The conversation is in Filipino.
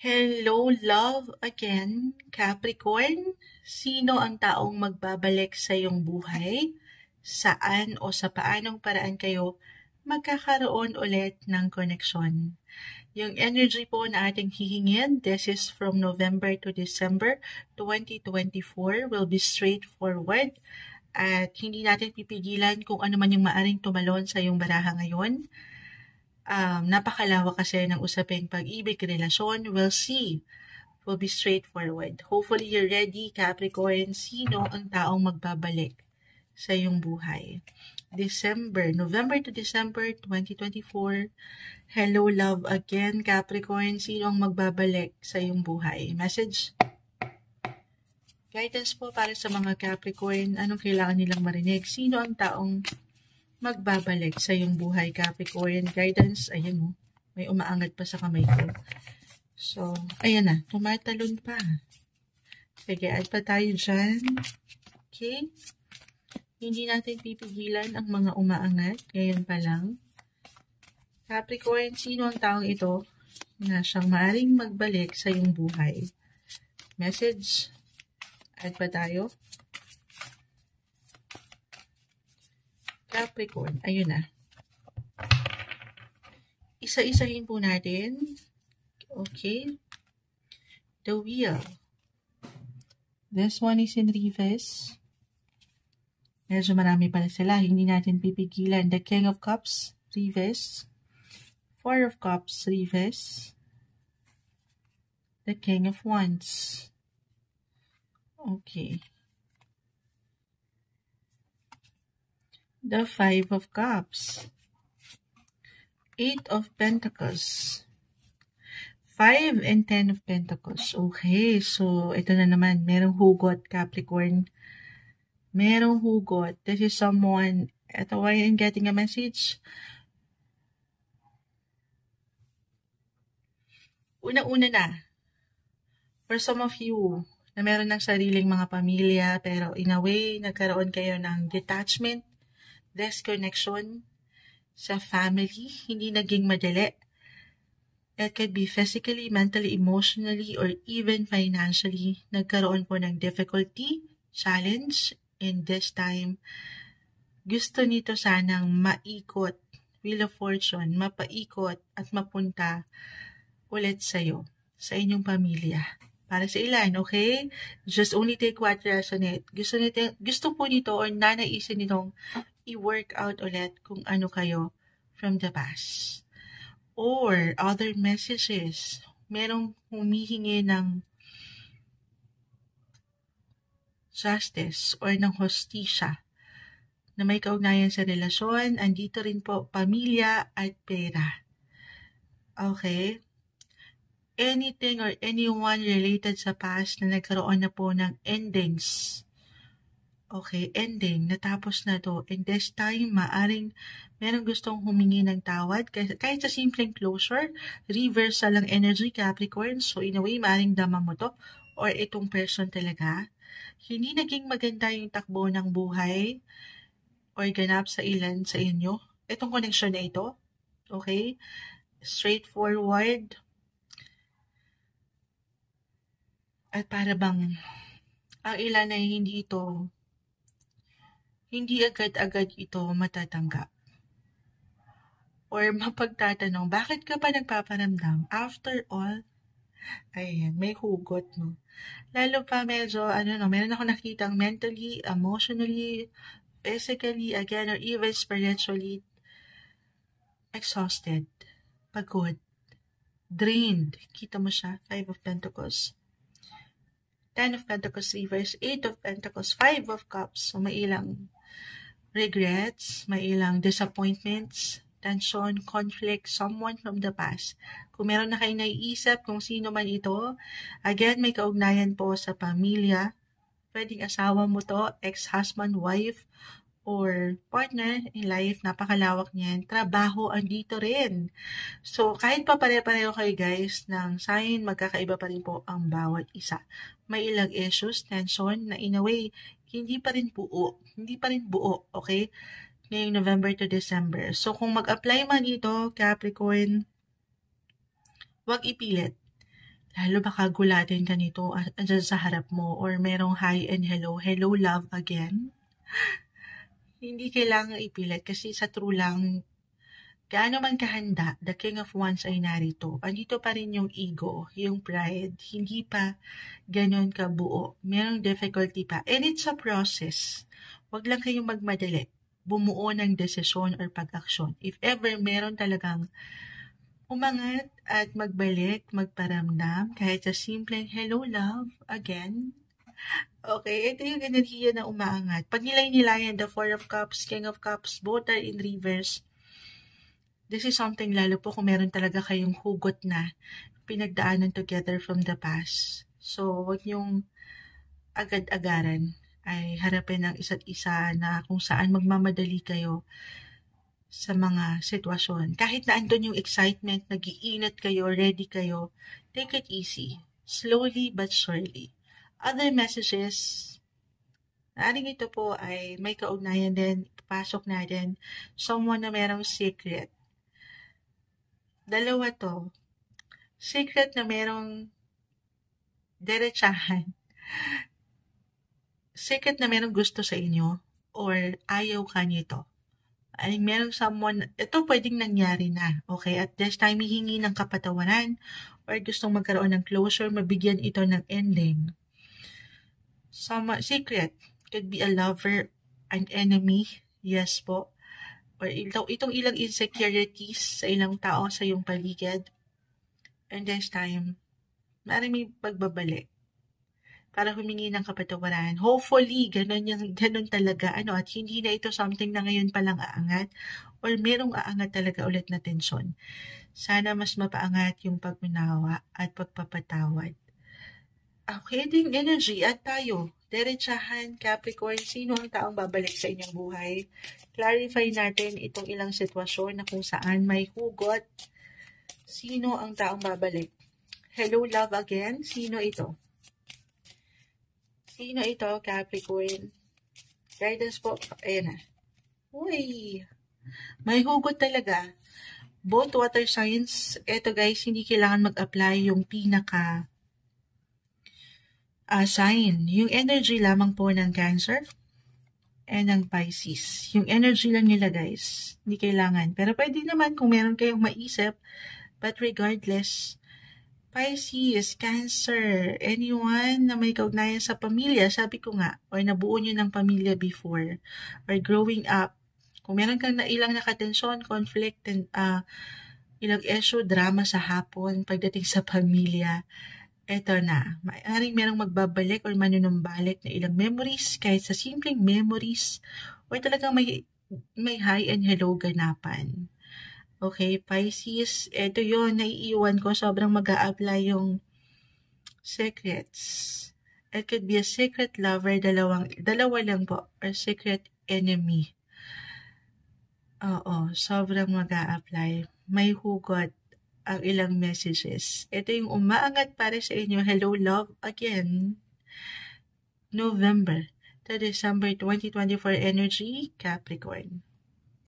Hello, love again, Capricorn. Sino ang taong magbabalik sa iyong buhay? Saan o sa paanong paraan kayo magkakaroon ulit ng koneksyon? Yung energy po na ating hihingin, this is from November to December 2024, will be straightforward at hindi natin pipigilan kung ano man yung maaring tumalon sa iyong baraha ngayon. Napakalawak kasi ng usaping pag-ibig, relasyon. We'll see. Will be straightforward. Hopefully you're ready, Capricorn. Sino ang taong magbabalik sa iyong buhay? November to December 2024. Hello, love again, Capricorn. Sino ang magbabalik sa iyong buhay? Message. Guidance po para sa mga Capricorn. Anong kailangan nilang marinig? Sino ang taong magbabalik sa iyong buhay, Capricorn? Guidance, ayan o. May umaangat pa sa kamay ko. So, ayan na. Tumatalon pa. Sige, add pa tayo dyan. Okay? Hindi natin pipigilan ang mga umaangat. Ngayon pa lang. Capricorn, sino ang taong ito na siyang maaring magbalik sa iyong buhay? Message. Add pa tayo. Capricorn, ayun na. Isa-isahin po natin. Okay. The Wheel. This one is in reverse. Medyo marami pala sila. Hindi natin pipigilan. The King of Cups, reverse. Four of Cups, reverse. The King of Wands. Okay. The Five of Cups. Eight of Pentacles. 5 and 10 of Pentacles. Okay, so ito na naman. Merong hugot, Capricorn. Merong hugot. This is someone, ito why I'm getting a message. Una-una na. For some of you, na meron ng sariling mga pamilya, pero in a way, nagkaroon kayo ng detachment, disconnection sa family, hindi naging madali. It could be physically, mentally, emotionally, or even financially. Nagkaroon po ng difficulty, challenge, and this time, gusto nito sanang maikot, Wheel of Fortune, mapaikot at mapunta ulit sa'yo, sa inyong pamilya. Para sa ilan, okay? Just only take what resonate. Gusto po nito or nanaisin nitong i-work out ulit kung ano kayo from the past. Or other messages. Merong humihingi ng justice or ng hostisya na may kaugnayan sa relasyon. Andito rin po pamilya at pera. Okay? Anything or anyone related sa past na nagkaroon na po ng endings. Okay, ending. Natapos na to. And this time, maaring merong gustong humingi ng tawad. Kahit sa simpleng closure, reversal ang energy, Capricorn. So, in a way, maaring dama mo to. Or itong person talaga. Hindi naging maganda yung takbo ng buhay or ganap sa ilan sa inyo. Itong connection na ito. Okay? Straightforward. At para bang ang ilan ay hindi agad-agad ito matatanggap. Or mapagtatanong, bakit ka pa nagpaparamdam? After all, ayan, may hugot, no? Lalo pa medyo, meron ako nakitang mentally, emotionally, physically, again, or even spiritually exhausted, pagod, drained. Kita mo siya, 5 of Pentacles. 10 of Pentacles reverse, 8 of Pentacles, 5 of Cups. So, may ilang regrets, may ilang disappointments, tension, conflict, someone from the past. Kung meron na kayo naiisip kung sino man ito, again, may kaugnayan po sa pamilya. Pwedeng asawa mo to, ex-husband, wife, or partner in life, napakalawak niyan. Trabaho, andito rin. So, kahit pa pare-pareho kayo guys, ng sign, magkakaiba pa rin po ang bawat isa. May ilang issues, tension, na in a way, hindi pa rin buo, okay? Ngayong November to December. So, kung mag-apply man ito, Capricorn, huwag ipilit. Lalo baka gulatin ka nito andyan sa harap mo or merong hi and hello, hello love again. Hindi kailangang ipilit kasi sa true lang, gaano man kahanda, the King of Wands ay narito. Andito pa rin yung ego, yung pride, hindi pa ganon kabuo. Merong difficulty pa. And it's a process. Huwag lang kayong magmadali. Bumuo ng desisyon or pag-aksyon. If ever meron talagang umangat at magbalik, magparamdam, kahit sa simpleng hello love, again. Okay, ito yung enerhiya na umaangat. Pag nilay-nilayan, the Four of Cups, King of Cups, both are in reverse. This is something lalo po kung meron talaga kayong hugot na pinagdaanan together from the past. So, huwag niyong agad-agaran ay harapin ang isa't isa na kung saan magmamadali kayo sa mga sitwasyon. Kahit na andun yung excitement, nag-iinat kayo, ready kayo, take it easy. Slowly but surely. Other messages, naaring ito po ay may kaugnayan din, pasok natin, someone na merong secret. Dalawa to. Secret na merong derechahan. Secret na merong gusto sa inyo or ayaw ka nito. Ay merong someone, ito pwedeng nangyari na, okay? At this time, hihingi ng kapatawaran or gustong magkaroon ng closure, mabigyan ito ng ending. Secret, could be a lover, an enemy, yes po. Or itong ilang insecurities sa ilang tao sa iyong paligid. And this time, maaaring may pagbabalik para humingi ng kapatawaran. Hopefully, ganun talaga, at hindi na ito something na ngayon palang aangat or merong aangat talaga ulit na tensyon. Sana mas mapaangat yung pag-unawa at pagpapatawad. Okay, din energy at tayo. Derechahan, Capricorn, sino ang taong babalik sa inyong buhay? Clarify natin itong ilang sitwasyon na kung saan may hugot. Sino ang taong babalik? Hello, love again. Sino ito? Sino ito, Capricorn? Guidance po. Ayan na. Uy! May hugot talaga. Both water signs. Ito guys, hindi kailangan mag-apply yung pinaka sign. Yung energy lamang po ng Cancer and ng Pisces. Yung energy lang nila guys. Hindi kailangan. Pero pwede naman kung meron kayong maisip. But regardless, Pisces, Cancer, anyone na may kaugnayan sa pamilya, sabi ko nga, or nabuo nyo ng pamilya before, or growing up, kung meron kang ilang nakatensyon, conflict, and ilang issue, drama sa hapon, pagdating sa pamilya, eto na, maaaring merong magbabalik or manunumbalik na ilang memories, kahit sa simpleng memories, or talagang may hi and hello ganapan. Okay, Pisces, ito yon naiiwan ko, sobrang mag-a-apply yung secrets. It could be a secret lover, dalawa lang po, or secret enemy. Oo, sobrang mag-a-apply. May hugot ang ilang messages. Ito yung umaangat para sa inyo. Hello, love again. November to December 2024 energy, Capricorn.